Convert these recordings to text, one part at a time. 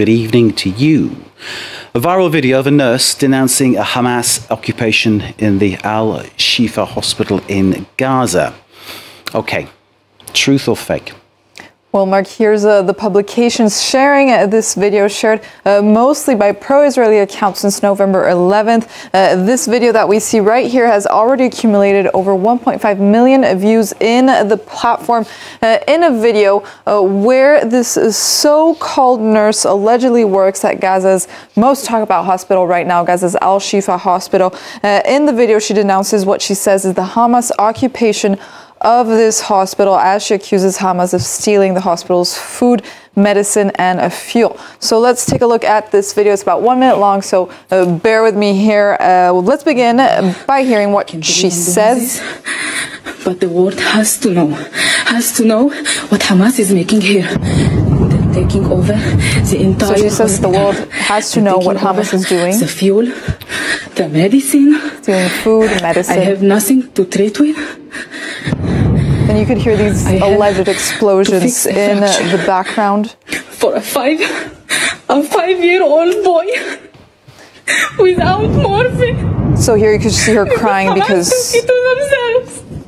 good evening to you. A viral video of a nurse denouncing a Hamas occupation in the Al-Shifa hospital in Gaza. Okay, truth or fake? Well, Mark, here's the publications sharing this video, shared mostly by pro-Israeli accounts since November 11th. This video that we see right here has already accumulated over 1.5 million views in the platform, in a video where this so-called nurse allegedly works at Gaza's most talked about hospital right now, Gaza's Al-Shifa hospital. In the video, she denounces what she says is the Hamas occupation of this hospital, as she accuses Hamas of stealing the hospital's food, medicine, and fuel. So let's take a look at this video. It's about 1 minute long, so bear with me here. Let's begin by hearing what she says. But the world has to know what Hamas is making here. They're taking over the entire. So she says the world has to know what Hamas is doing. The fuel, the medicine. Stealing food, medicine. I have nothing to treat with. And you could hear these alleged explosions in the background. For a five-year-old boy without morphine. So here you can see her crying because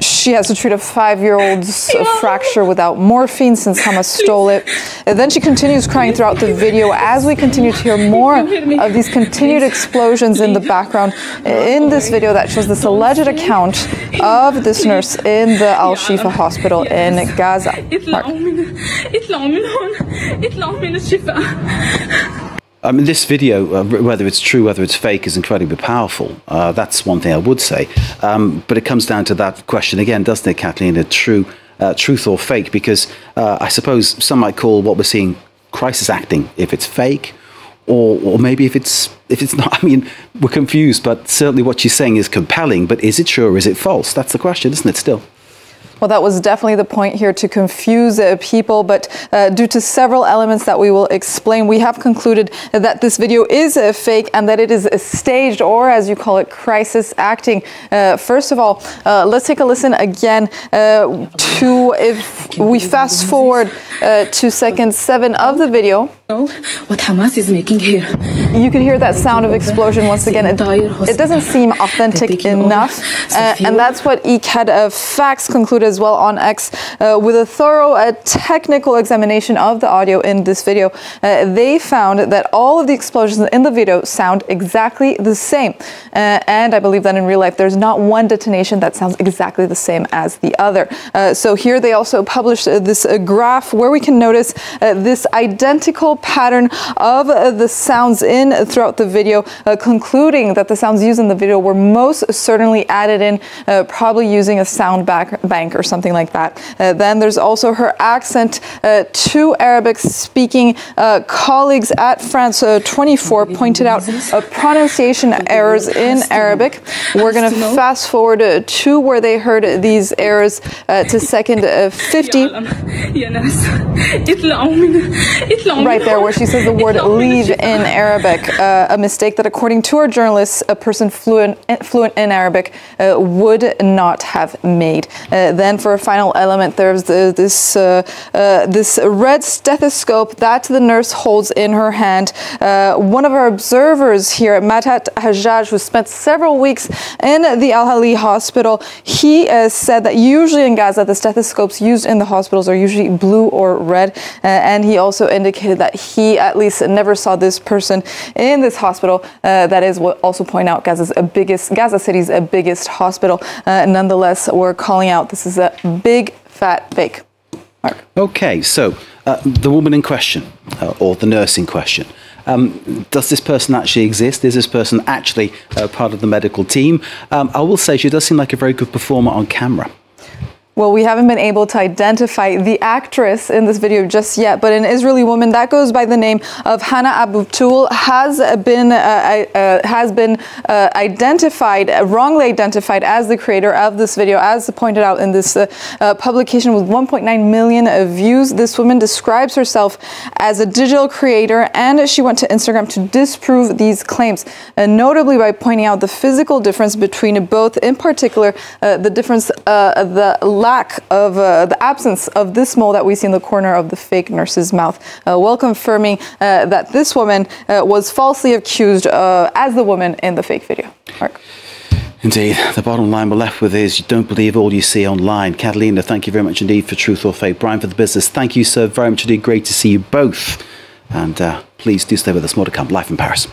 she has to treat a 5-year-old's fracture without morphine since Hamas stole it. And then she continues crying throughout the video as we continue to hear more of these continued explosions in the background in this video that shows this alleged account of this nurse in the Al-Shifa hospital in Gaza. Mark. I mean, this video, whether it's true, whether it's fake, is incredibly powerful. That's one thing I would say. But it comes down to that question again, doesn't it, Kathleen? Truth or fake? Because I suppose some might call what we're seeing crisis acting if it's fake, or maybe if it's not. I mean, we're confused. But certainly, what she's saying is compelling. But is it true or is it false? That's the question, isn't it? Still. Well, that was definitely the point here, to confuse people, but due to several elements that we will explain, we have concluded that this video is fake and that it is staged, or as you call it, crisis acting. First of all, let's take a listen again to, if we fast forward to second 7 of the video. What Hamas is making here. You can hear that sound of explosion once again. It doesn't seem authentic enough, and that's what Ikutan Facts concluded as well on X with a thorough technical examination of the audio in this video. They found that all of the explosions in the video sound exactly the same, and I believe that in real life there's not one detonation that sounds exactly the same as the other. So here they also published this graph where we can notice this identical pattern of the sounds throughout the video, concluding that the sounds used in the video were most certainly added in, probably using a sound bank or something like that. Then there's also her accent. 2 Arabic-speaking colleagues at France 24 pointed out pronunciation errors in Arabic. We're going to fast forward to where they heard these errors to second 50. Right there, where she says the word leave in Arabic, a mistake that, according to our journalists, a person fluent in Arabic would not have made. Then for a final element, there's this red stethoscope that the nurse holds in her hand. One of our observers here, Matat Hajjaj, who spent several weeks in the Al-Ahli hospital, he said that usually in Gaza, the stethoscopes used in the hospitals are usually blue or red, and he also indicated that he at least never saw this person in this hospital. That is what also point out Gaza City's biggest hospital. Nonetheless, we're calling out this is a big fat fake. Mark. Okay, so the woman in question, or the nurse in question, does this person actually exist? Is this person actually part of the medical team? I will say she does seem like a very good performer on camera. Well, we haven't been able to identify the actress in this video just yet, but an Israeli woman that goes by the name of Hannah Abutul has been wrongly identified as the creator of this video, as pointed out in this publication with 1.9 million views. This woman describes herself as a digital creator, and she went to Instagram to disprove these claims, notably by pointing out the physical difference between both, in particular, the difference, the lack of, the absence of this mole that we see in the corner of the fake nurse's mouth, well confirming that this woman was falsely accused as the woman in the fake video. Mark. Indeed. The bottom line we're left with is you don't believe all you see online. Catalina, thank you very much indeed for Truth or Fake. Brian, for the business, thank you so very much indeed. Great to see you both. And please do stay with us. More to come. Live from Paris.